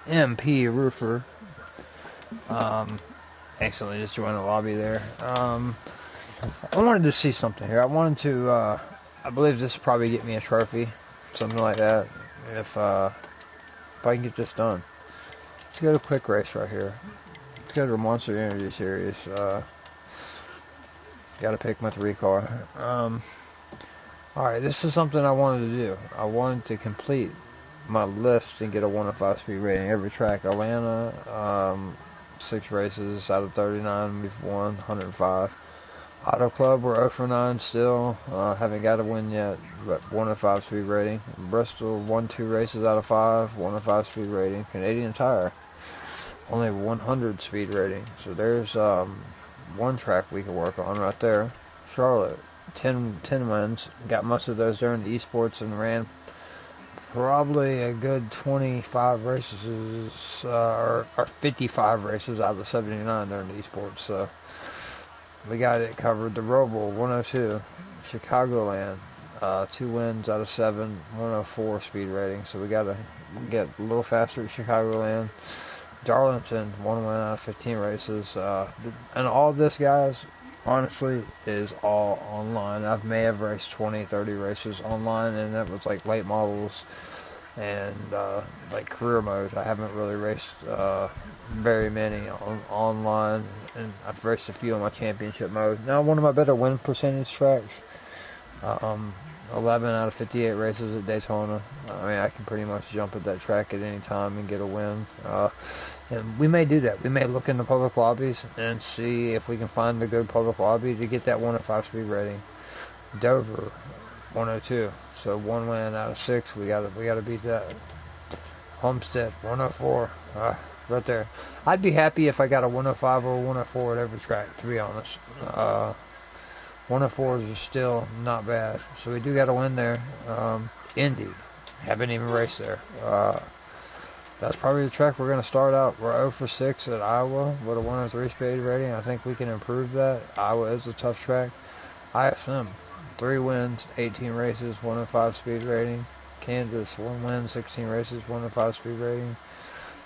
MP Roofer. Accidentally just joined the lobby there. I wanted to see something here. I wanted to, I believe this will probably get me a trophy, something like that, if I can get this done. Let's go to quick race right here. Let's go to the Monster Energy Series. Gotta pick my 3 car. Alright, this is something I wanted to do. I wanted to complete my list and get a 1 of 5 speed rating every track. Atlanta, 6 races out of 39, we've won 105. Auto Club, we're 0 for 9 still. Haven't got a win yet, but 1 of 5 speed rating. Bristol, won 2 races out of 5, 1 of 5 speed rating. Canadian Tire, only 100 speed rating. So there's one track we can work on right there. Charlotte, 10 wins. Got most of those during the esports and ran probably a good 25 races, or 55 races out of the 79 during the esports. So we got it covered. The Roval, 102. Chicagoland, 2 wins out of 7, 104 speed rating. So we got to get a little faster at Chicagoland. Darlington, 1 win out of 15 races. And all this, guys, honestly, is all online. I may have raced 20, 30 races online, and that was like late models and like career mode. I haven't really raced very many online, and I've raced a few on my championship mode. Now, one of my better win percentage tracks, 11 out of 58 races at Daytona. I mean, I can pretty much jump at that track at any time and get a win. And we may do that. We may look in the public lobbies and see if we can find a good public lobby to get that 1 of 5 speed rating. Dover, 102. So 1 win out of 6. We gotta beat that. Homestead, 104. Right there. I'd be happy if I got a 105 or a 104 at every track, to be honest. 104s are still not bad. So we do got to win there. Indy, haven't even raced there. That's probably the track we're going to start out. We're 0 for 6 at Iowa with a 103 speed rating. I think we can improve that. Iowa is a tough track. ISM, 3 wins, 18 races, 1 of 5 speed rating. Kansas, 1 win, 16 races, 1 of 5 speed rating.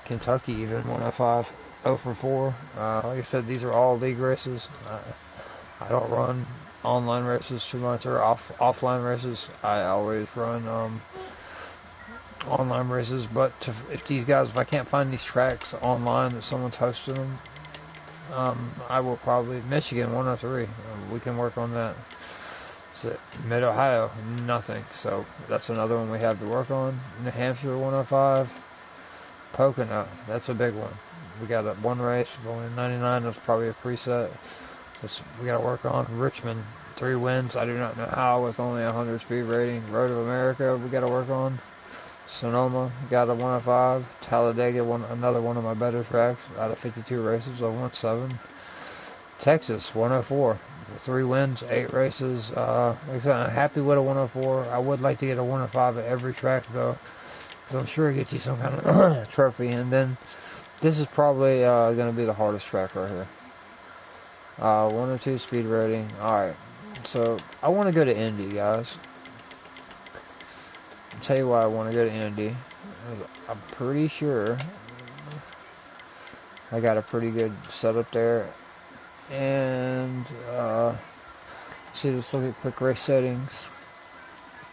Kentucky, even 1 of 5, 0 for 4. Like I said, these are all league races. I don't run online races too much, or offline races. I always run online races, but if I can't find these tracks online that someone's hosting them, I will probably, Michigan, 103, we can work on that. So, Mid-Ohio, nothing, so that's another one we have to work on. New Hampshire, 105. Pocono, that's a big one. We got 1 race, going 99, that's probably a preset. We got to work on. Richmond, 3 wins. I do not know how with only 100 speed rating. Road of America, we got to work on. Sonoma, got a 1 of 5. Talladega, another one of my better tracks. Out of 52 races, I won 7. Texas, 104. 3 wins, 8 races. Like I said, I'm happy with a 104. I would like to get a 1 of 5 at every track, though, because I'm sure it gets you some kind of trophy. And then this is probably going to be the hardest track right here. 102 speed rating. Alright, so I want to go to Indy, guys. I'll tell you why I want to go to Indy. I'm pretty sure I got a pretty good setup there. And see, let's look at quick race settings.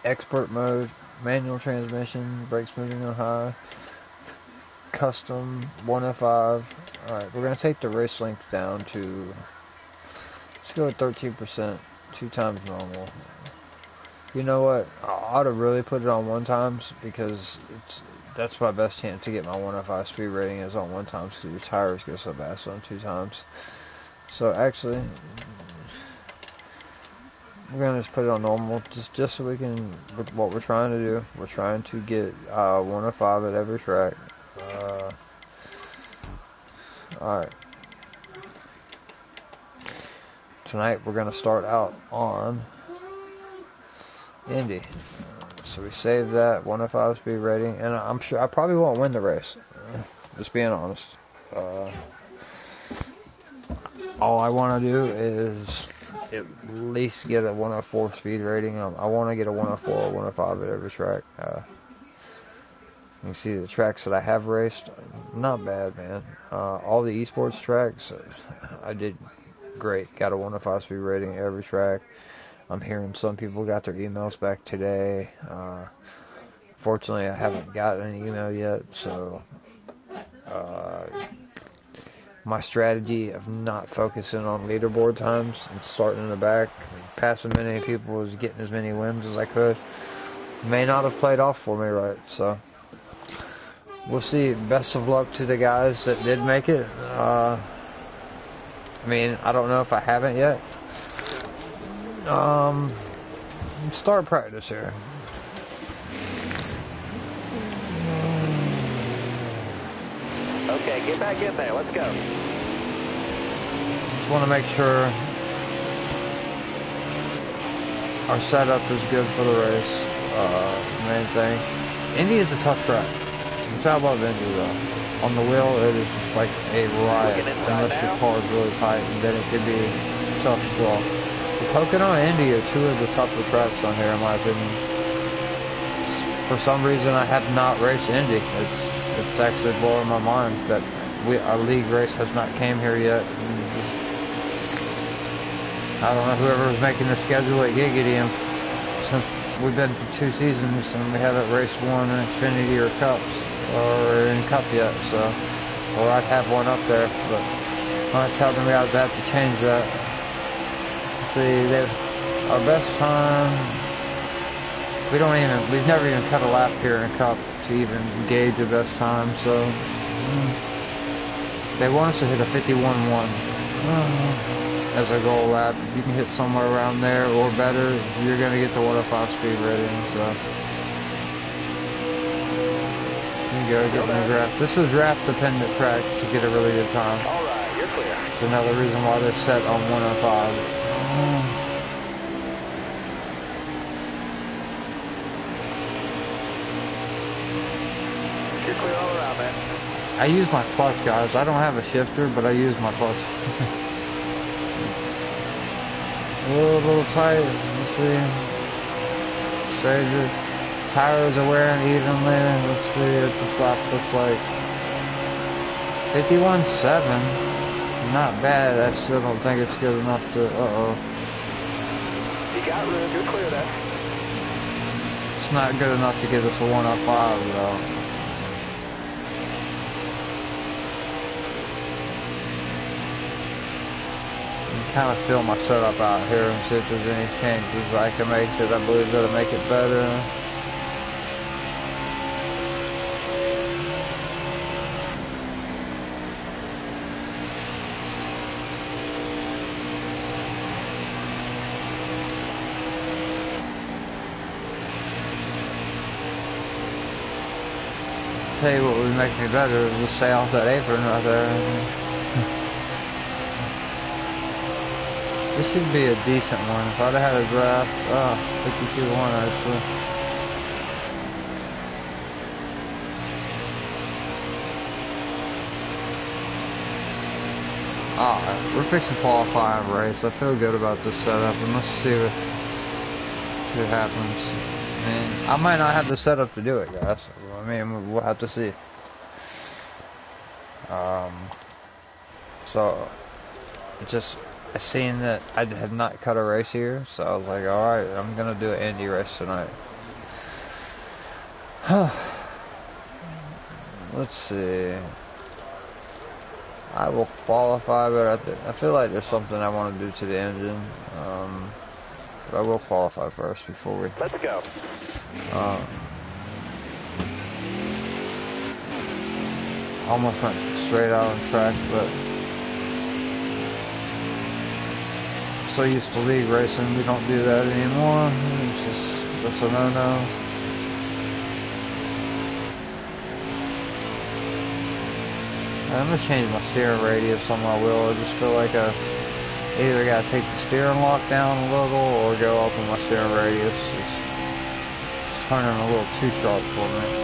Expert mode, manual transmission, brakes moving on high, custom 1 of 5. Alright, we're going to take the race length down to, let's go with 13%, 2 times normal. You know what? I ought to really put it on 1 times, because that's my best chance to get my 1 of 5 speed rating is on 1 times, because your tires go so fast on 2 times. So actually, we're going to just put it on normal, just so we can, what we're trying to do, we're trying to get 1 of 5 at every track. Alright. Tonight we're going to start out on Indy. So we save that 1 of 5 speed rating, and I'm sure I probably won't win the race. Just being honest. All I want to do is at least get a 1 of 4 speed rating. I want to get a 1 of 4 or 1 of 5 at every track. You can see the tracks that I have raced. Not bad, man. All the esports tracks, I did great. Got a 1 to 5 speed rating every track. I'm hearing some people got their emails back today. Fortunately, I haven't got any email yet, so my strategy of not focusing on leaderboard times and starting in the back, passing many people, was getting as many wins as I could. May not have played off for me right, so we'll see. Best of luck to the guys that did make it. I mean, I don't know if I haven't yet. Start practice here. Okay, get back in there. Let's go. Just want to make sure our setup is good for the race. Main thing. Indy is a tough track. Which I love Indy though. On the wheel, it is just like a riot unless your car is really tight, and then it could be tough as well. The Pocono and Indy are two of the tougher tracks on here, in my opinion. For some reason, I have not raced Indy. It's actually blowing my mind that our league race has not came here yet. I don't know whoever was making the schedule at Giggity, and since we've been for 2 seasons and we haven't raced one in Xfinity or Cups or in Cup yet, so, or I'd have one up there, but I'm telling me I'd have to change that. See, our best time, we've never even cut a lap here in Cup to even gauge the best time, so they want us to hit a 51.1 as a goal lap. If you can hit somewhere around there or better, you're going to get the 1 to 5 speed rating, so here you go, get my draft. This is draft dependent track to get a really good time. Alright, you're clear. It's another reason why they're set on 105. You're clear all around, man. I use my clutch, guys. I don't have a shifter, but I use my clutch. It's a little tight. Let's see. Save it. Tires are wearing evenly. Let's see what this lap looks like. 51.7. Not bad. I still don't think it's good enough to... Uh-oh. You got room. You're clear then. It's not good enough to give us a 105, though. Kind of feel my setup out here and see if there's any changes I can make that I believe that'll make it better. I'll tell you what would make me better is just stay off that apron right there. This should be a decent one. If I'd have had a draft, 52-1 actually. Alright, we're fixing qualifying race. I feel good about this setup, and let's see what happens. And I might not have the setup to do it, guys. I mean, we'll have to see. So, just... I seen that I have not cut a race here, so I was like, alright, I'm gonna do an Indy race tonight. Let's see. I will qualify, but I feel like there's something I want to do to the engine. But I will qualify first before we... Let's go. Almost went straight out on track, but... So used to league racing, we don't do that anymore. That's a no-no. I'm gonna change my steering radius on my wheel. I just feel like I either gotta take the steering lock down a little or go up on my steering radius. It's turning a little too sharp for me.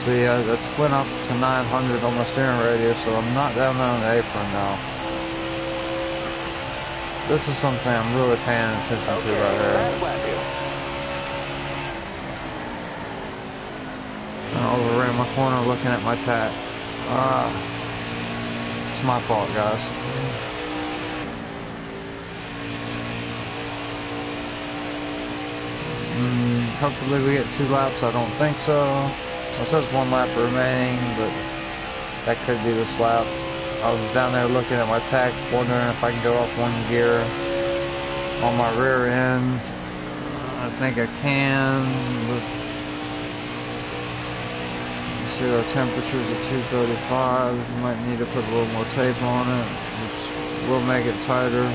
See, it's went up to 900 on my steering radius, so I'm not down there on the apron now. This is something I'm really paying attention to right here. I overran my corner looking at my tack. It's my fault, guys. Hopefully we get 2 laps. I don't think so. It says 1 lap remaining, but that could be this lap. I was down there looking at my tack, wondering if I can go up 1 gear on my rear end. I think I can. Let's see, our temperature's at 235. We might need to put a little more tape on it, which will make it tighter.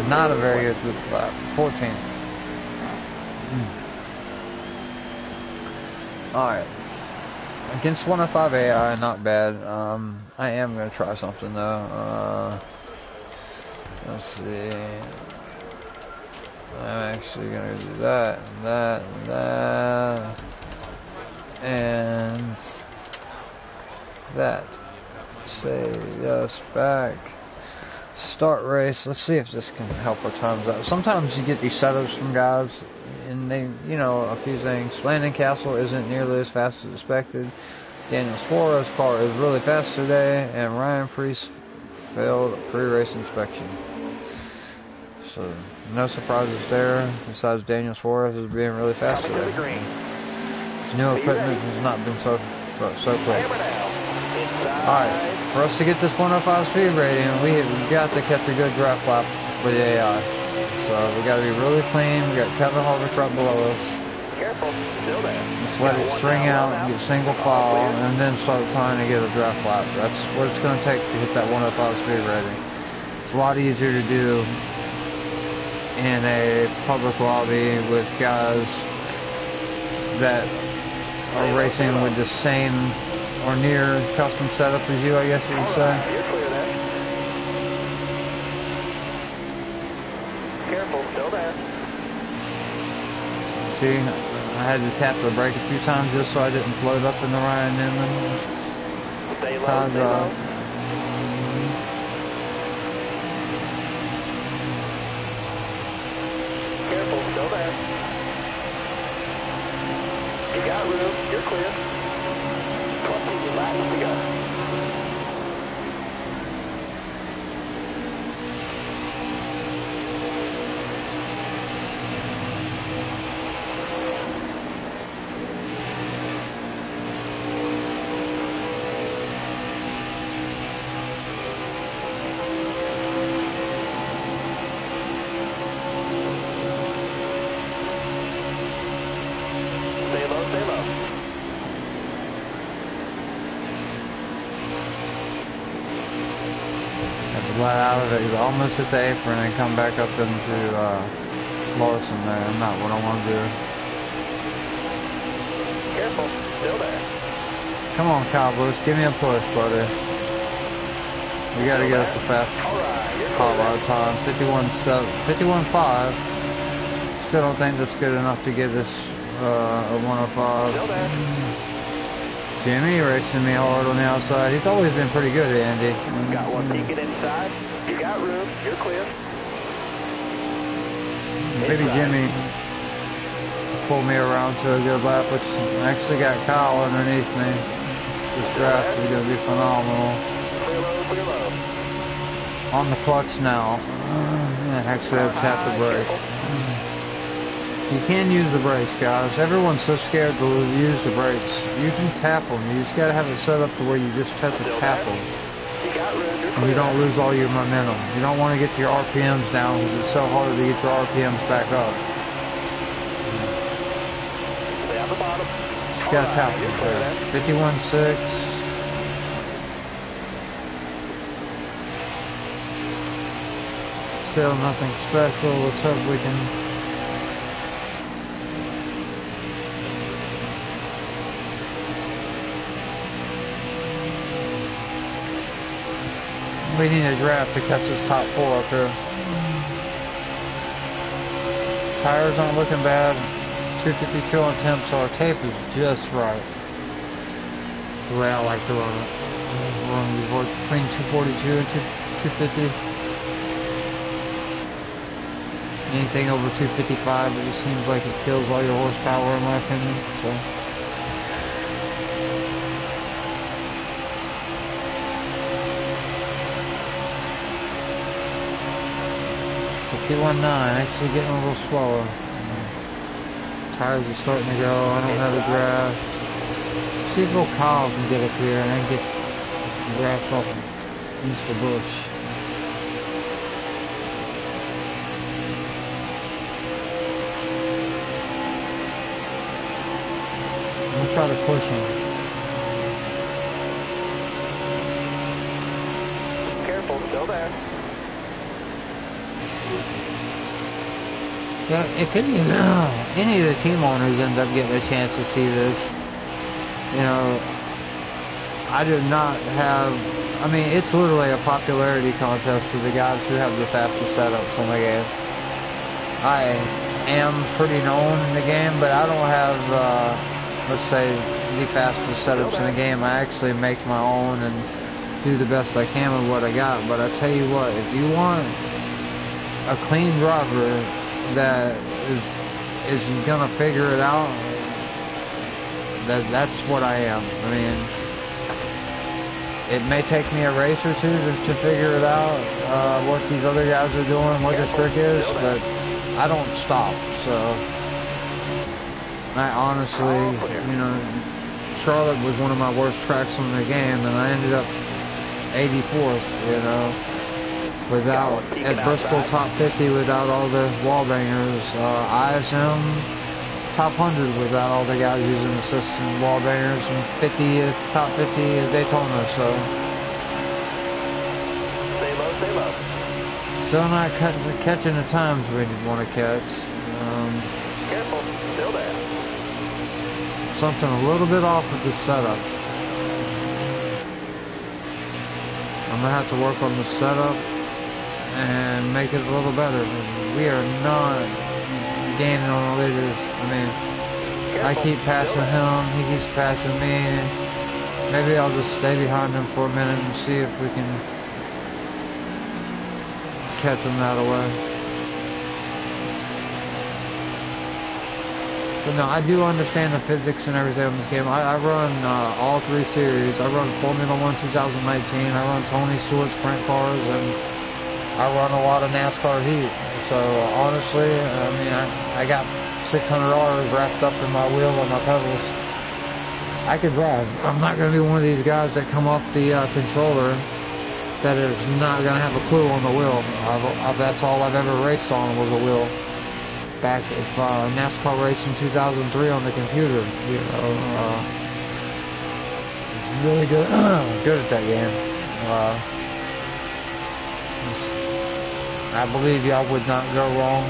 Not a very good lap. 14th. Alright. Against 105 AI, not bad. I am going to try something though. Let's see. I'm actually going to do that, and that, and that. And that. Save us back. Start race. Let's see if this can help our times out. Sometimes you get these setups from guys, and they, you know, a few things. Landon Castle isn't nearly as fast as expected. Daniel Suarez's car is really fast today, and Ryan Priest failed pre-race inspection. So no surprises there. Besides Daniel Suarez is being really fast today. His new equipment has not been so quick. Alright, for us to get this 105 speed rating, we've got to catch a good draft lap with the AI. So we got to be really clean. We got Kevin Harvick right below us. Careful, still there. Let's let it string out, get single file, and then start trying to get a draft lap. That's what it's going to take to hit that 105 speed rating. It's a lot easier to do in a public lobby with guys that are racing with the same or near custom setup as you, I guess you would say. You're clear there. Careful, still there. See, I had to tap the brake a few times just so I didn't float up in the Ryan Newman. Stay low, stay low. Careful, still there. You got room, you're clear. 20 laps to go. Out of it, he's almost hit the apron and come back up into Larson there. Not what I want to do. Careful, still there. Come on, Cowboys, give me a push, buddy. We got to get us the fast hot rod time. 51.5. Still don't think that's good enough to get us a 105. Still there. Jimmy racing me hard on the outside. He's always been pretty good, Andy. Got one peeking inside. You got room. You're clear. Maybe Jimmy pulled me around to a good lap, which I actually got Kyle underneath me. This draft is going to be phenomenal. Clear low, clear low. On the clutch now. Actually, I've tapped the brake. You can use the brakes, guys. Everyone's so scared to use the brakes. You can tap them. You just gotta have it set up to where you just have to tap them. And you don't lose all your momentum. You don't want to get your RPMs down because it's so hard to get your RPMs back up. Stay on the bottom. Just gotta tap them there. 51.6. Still nothing special. Let's hope we can. We need a draft to catch this top 4 up here. Tires aren't looking bad. 252 on temp, so our tape is just right. The way I like to run it. We're between 242 and 250. Anything over 255, it just seems like it kills all your horsepower, in my opinion. So. 51.9, actually getting a little slower. Tires are starting to go. I don't have a draft. See if old Kyle can get up here and I can get the draft off Mr. Bush. I'm gonna try to push him. Careful, still there. Yeah, if any of the team owners end up getting a chance to see this, you know, I do not have, I mean, it's literally a popularity contest to the guys who have the fastest setups in the game. I am pretty known in the game, but I don't have, let's say, the fastest setups in the game. I actually make my own and do the best I can with what I got. But I tell you what, if you want a clean driver that is gonna figure it out, that's what I am. I mean, it may take me a race or two to figure it out, what these other guys are doing, what the trick is, but I don't stop. So I honestly, you know, Charlotte was one of my worst tracks in the game, and I ended up 84th, you know, without, at Bristol top 50 without all the wall bangers, ISM top 100 without all the guys using the system wall bangers, and 50 is top 50 is Daytona, so. Stay low, stay low. Still not catching the times we want to catch. Careful, still there. Something a little bit off with the setup. I'm gonna have to work on the setup and make it a little better. We are not gaining on the leaders. I mean, I keep passing him, he keeps passing me. Maybe I'll just stay behind him for a minute and see if we can catch him that way. But no, I do understand the physics and everything on this game. I run all 3 series. I run Formula 1 2019, I run Tony Stewart sprint cars, and I run a lot of NASCAR heat. So honestly, I mean, I got $600 wrapped up in my wheel and my pedals. I could drive. I'm not going to be one of these guys that come off the controller that is not going to have a clue on the wheel. That's all I've ever raced on was a wheel. Back at NASCAR race in 2003 on the computer, you know, it's really good, good at that game. I believe y'all would not go wrong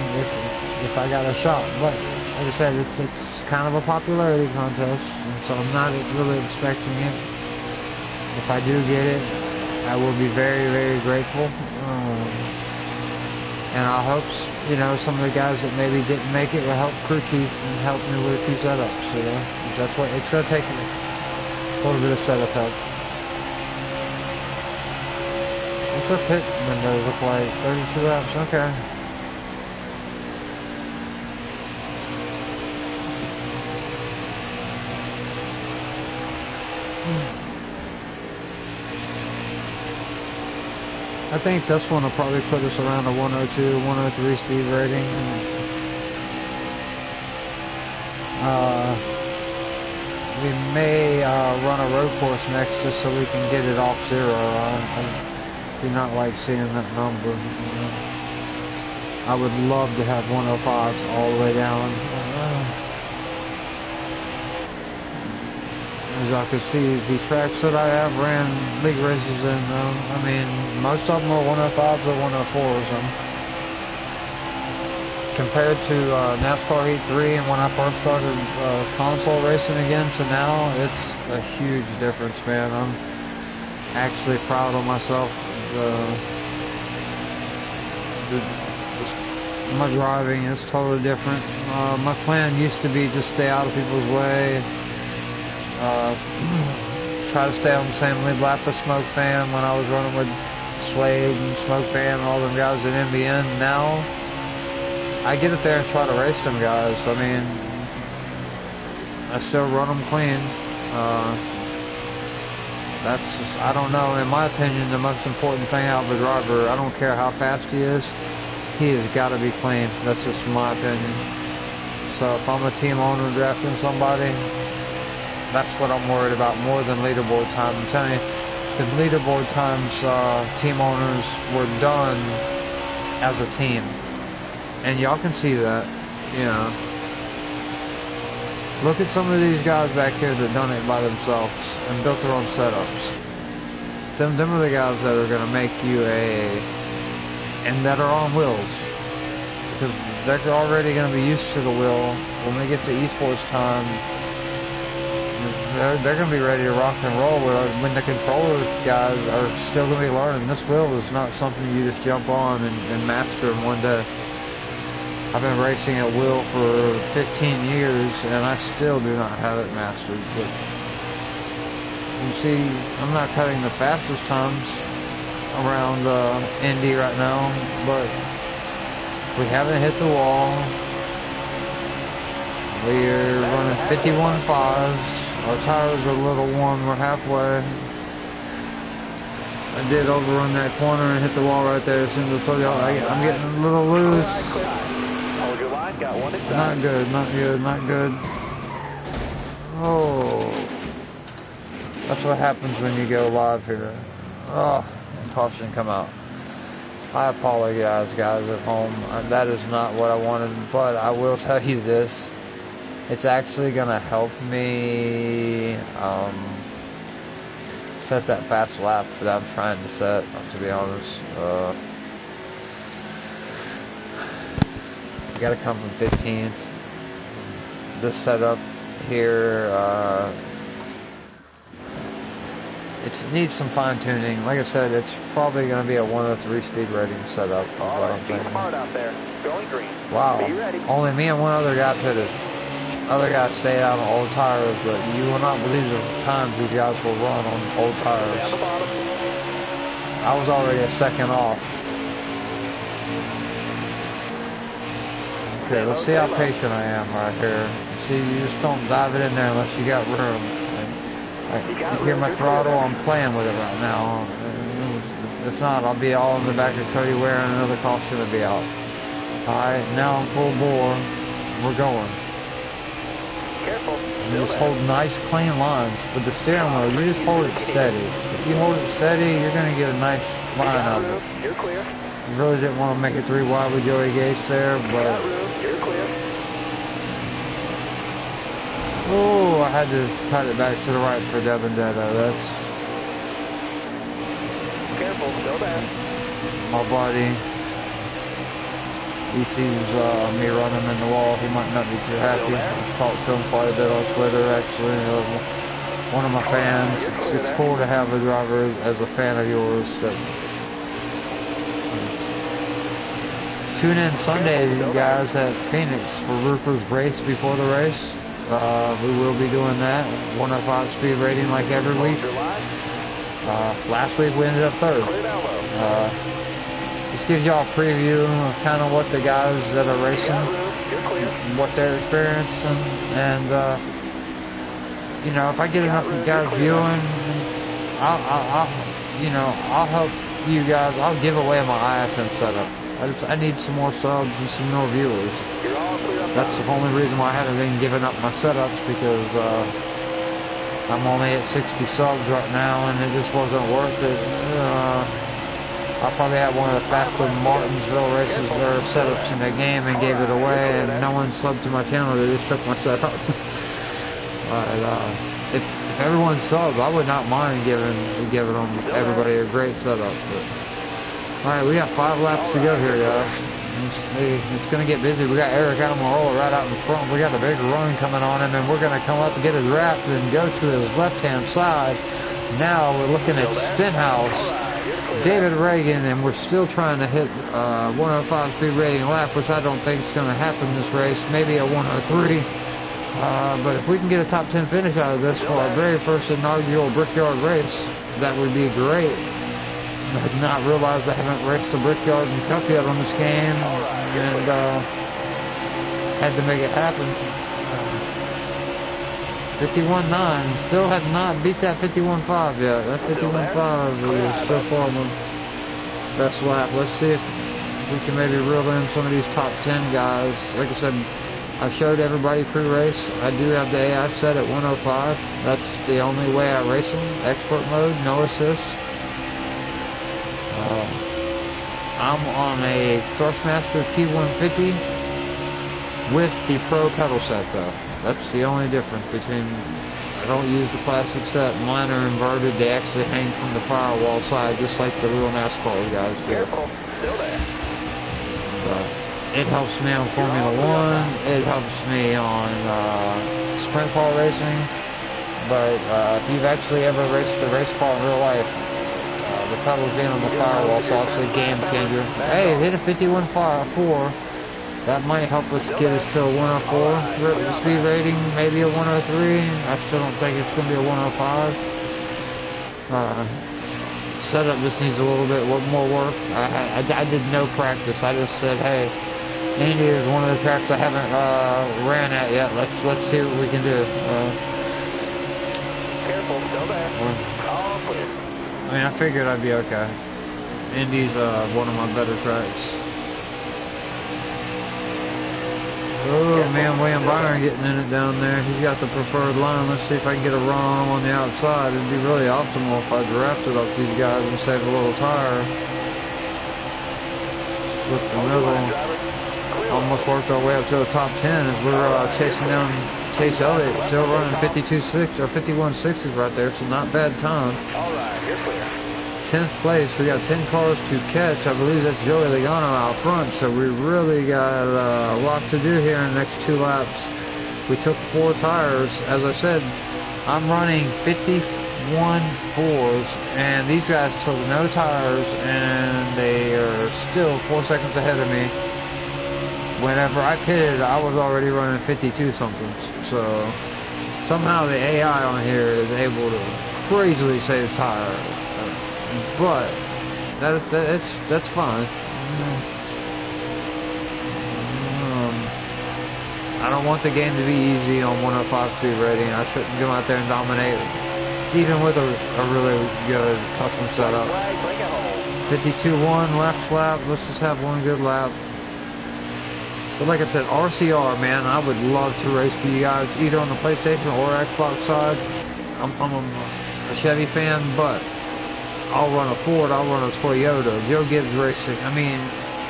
if I got a shot. But like I said, it's kind of a popularity contest, and so I'm not really expecting it. If I do get it, I will be very, very grateful. And I hope, you know, some of the guys that maybe didn't make it will help crew chief and help me with a few setups, you know. That's what it's going to take, a little bit of setup help. What's our pit window look like? 32 laps, okay. I think this one will probably put us around a 102, 103 speed rating. We may run a road course next just so we can get it off 0. I do not like seeing that number. I would love to have 105s all the way down. As I could see, the tracks that I have ran league races in, I mean, most of them are 105s or 104s. Compared to NASCAR Heat 3 and when I first started console racing again to now, it's a huge difference, man. I'm actually proud of myself My driving is totally different. My plan used to be just stay out of people's way. Try to stay on the same lead lap as Smoke Fan when I was running with Slade and Smoke Fan and all them guys at NBN. Now, I get up there and try to race them guys. I mean, I still run them clean. That's just, I don't know, in my opinion, the most important thing out of a driver, I don't care how fast he is, he has got to be clean. That's just my opinion. So if I'm a team owner drafting somebody, that's what I'm worried about more than leaderboard time. I'm telling you, the leaderboard times, team owners were done as a team. And y'all can see that, you know. Look at some of these guys back here that done it by themselves and built their own setups. Them are the guys that are going to make you and that are on wheels. Because they're already going to be used to the wheel. When they get to esports time, they're going to be ready to rock and roll. When the controller guys are still going to be learning, this wheel is not something you just jump on and master in one day. I've been racing at wheel for 15 years and I still do not have it mastered. But you see, I'm not cutting the fastest times around Indy right now, but we haven't hit the wall. We're running 51.5s. Our tires are a little warm. We're halfway. I did overrun that corner and hit the wall right there. As soon as I told y'all, I'm getting a little loose. Got one inside. Not good, not good, not good. Oh. That's what happens when you go live here. Oh, caution come out. I apologize, guys at home. That is not what I wanted, but I will tell you this. It's actually going to help me set that fast lap that I'm trying to set, to be honest. You gotta come from 15th. This setup here, it needs some fine tuning. Like I said, it's probably gonna be a 103 speed rating setup. Alright, be smart out there. Going green. Wow. Be ready. Only me and one other guy pitted. Other guys stayed out on old tires, but you will not believe the times these guys will run on old tires. Down the bottom. I was already a second off. Okay, let's see how patient I am right here. See, you just don't dive it in there unless you got room. You hear my throttle? I'm playing with it right now. If not, I'll be all in the back of Cody wearing another caution to be out. Alright, now I'm full bore. We're going. Careful. You just hold nice, clean lines. With the steering wheel, you just hold it steady. If you hold it steady, you're going to get a nice line out of it. You're clear. Really didn't want to make it 3 wide with Joey Gates there, but... You're clear. Oh, I had to cut it back to the right for Devin Detto. That's... Careful, go back. My buddy. He sees me running in the wall. He might not be too happy. I've talked to him quite a bit on Twitter, actually. One of my fans. It's cool to have a driver as a fan of yours that... Tune in Sunday, you guys, at Phoenix for Roofer's race before the race. We will be doing that. 105 speed rating like every week. Last week we ended up third. This gives y'all a preview of kind of what the guys that are racing, what they're experiencing, and you know, if I get enough guys viewing, I'll help you guys. I'll give away my ISM setup. I need some more subs and some more viewers. That's the only reason why I haven't been giving up my setups, because I'm only at 60 subs right now and it just wasn't worth it. I probably had one of the faster Martinsville races or setups in the game and gave it away, and no one subbed to my channel. They just took my setup. If everyone subs, I would not mind giving them everybody a great setup. Alright, we got 5 laps to go here, guys. It's going to get busy. We got Eric Almirola right out in front. We got a big run coming on him, and we're going to come up and get his wraps and go to his left-hand side. Now we're looking at Stenhouse David Reagan, and we're still trying to hit 105 speed rating lap, which I don't think is going to happen this race. Maybe a 103. But if we can get a top 10 finish out of this for our very first inaugural Brickyard race, that would be great. I did not realize I haven't raced a Brickyard and Cup yet on this game, and had to make it happen. 51.9, still have not beat that 51.5 yet. That 51.5 is so far my best lap. Let's see if we can maybe reel in some of these top 10 guys. Like I said, I showed everybody pre-race. I do have the AI set at 105. That's the only way I race them. Expert mode, no assist. I'm on a Thrustmaster T150 with the Pro pedal set though. That's the only difference between, I don't use the plastic set. Mine are inverted. They actually hang from the firewall side just like the real Nascar guys do. Careful, still there. It helps me on Formula One. It helps me on sprint car racing. But if you've actually ever raced a race car in real life, the pedals being on the firewall is also a game changer. Hey, hit a 51.4. That might help us get us to a 104 speed rating, maybe a 103. I still don't think it's going to be a 105. Setup just needs a little bit more work. I did no practice. I just said, hey, Indy is one of the tracks I haven't ran at yet. Let's see what we can do. Careful, still there. All clear. I mean, I figured I'd be okay. Indy's one of my better tracks. Oh man, William Byron getting in it down there. He's got the preferred line. Let's see if I can get a ROM on the outside. It'd be really optimal if I drafted up these guys and saved a little tire. Split the middle. Almost worked our way up to the top 10 as we're chasing down Chase Elliott. Still running 52.6 or 51.60s right there, so not bad time. Alright, you're clear. 10th place, we got 10 cars to catch. I believe that's Joey Logano out front, so we really got a lot to do here in the next 2 laps. We took 4 tires. As I said, I'm running 51 4s, and these guys took no tires, and they are still 4 seconds ahead of me. Whenever I pitted, I was already running 52 something, so somehow the AI on here is able to crazily save tires. But that's fine. I don't want the game to be easy on 105 speed rating. I shouldn't go out there and dominate, even with a really good custom setup. 52.1 last lap. Let's just have one good lap. But like I said, RCR, man, I would love to race for you guys, either on the PlayStation or Xbox side. I'm a Chevy fan, but I'll run a Ford, I'll run a Toyota, Joe Gibbs Racing. I mean,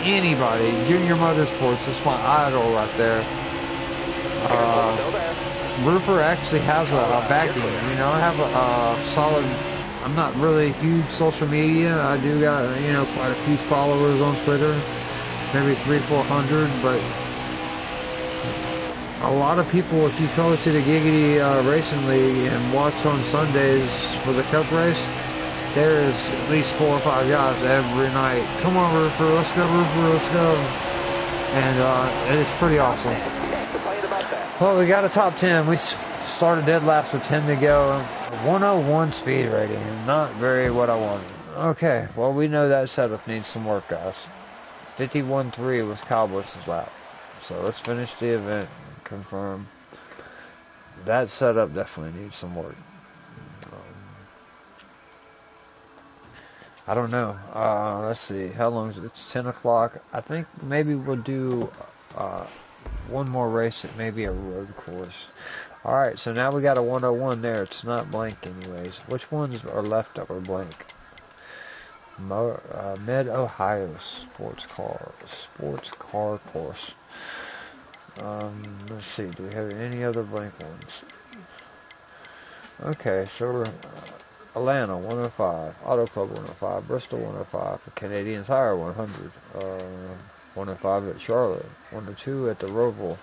anybody. Junior Motorsports, that's my idol right there. Roofer actually has a backing. You know, I have a solid, I'm not really huge social media. I do got, quite a few followers on Twitter. Maybe 300-400, but a lot of people, if you go to the Giggity Racing League and watch on Sundays for the Cup race, there is at least 4 or 5 guys every night. Come on, Roofer, let's go, Roofer, let's go. And it's pretty awesome. Well, we got a top 10. We started dead last with 10 to go. 101 speed rating, not very what I wanted. Okay, well, we know that setup needs some work, guys. 51.3 was Kyle Busch's lap. So let's finish the event and confirm. That setup definitely needs some work. I don't know. Let's see. How long is it? It's 10 o'clock. I think maybe we'll do one more race at maybe a road course. Alright, so now we got a 101 there. It's not blank anyways. Which ones are left that were blank? Mid-Ohio sports car course. Let's see, do we have any other blank ones? Okay, so we're Atlanta 105, Auto Club 105, Bristol 105, Canadian Tire 100, 105 at Charlotte, 102 at the Roval,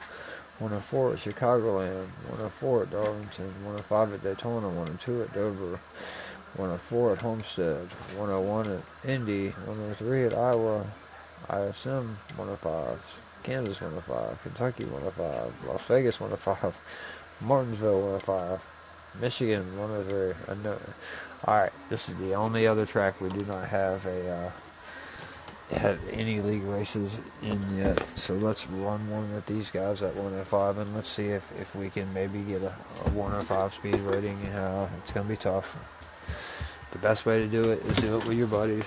104 at Chicagoland, 104 at Darlington, 105 at Daytona, 102 at Dover, 104 at Homestead, 101 at Indy, 103 at Iowa, ISM 105, Kansas 105, Kentucky 105, Las Vegas 105, Martinsville 105, Michigan 103. Alright, this is the only other track we do not have have any league races in yet. So let's run one with these guys at 105 and let's see if we can maybe get a 105 speed rating. It's going to be tough. The best way to do it is do it with your buddies.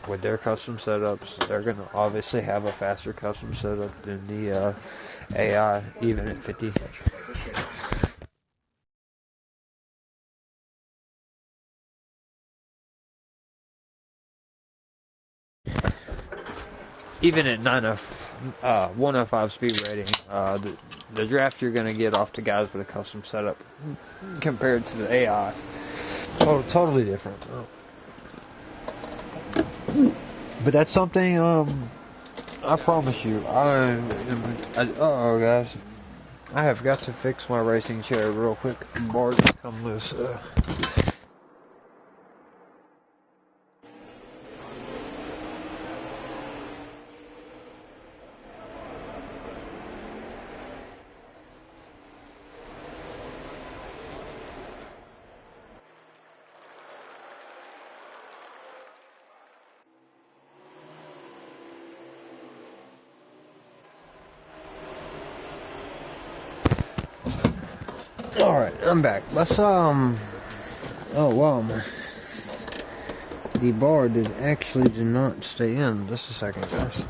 With their custom setups, they're going to obviously have a faster custom setup than the AI, even at 50. Even at 105 speed rating, the draft you're going to get off the guys with a custom setup compared to the AI, totally different. But that's something, I promise you, uh-oh guys, I have got to fix my racing chair real quick. Bars come loose. Alright, I'm back. Let's, oh wow, the bar did not stay in. Just a second, guys.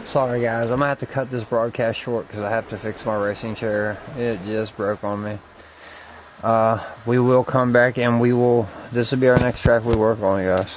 Sorry guys, I'm going to have to cut this broadcast short because I have to fix my racing chair. It just broke on me. We will come back and this will be our next track we work on, guys.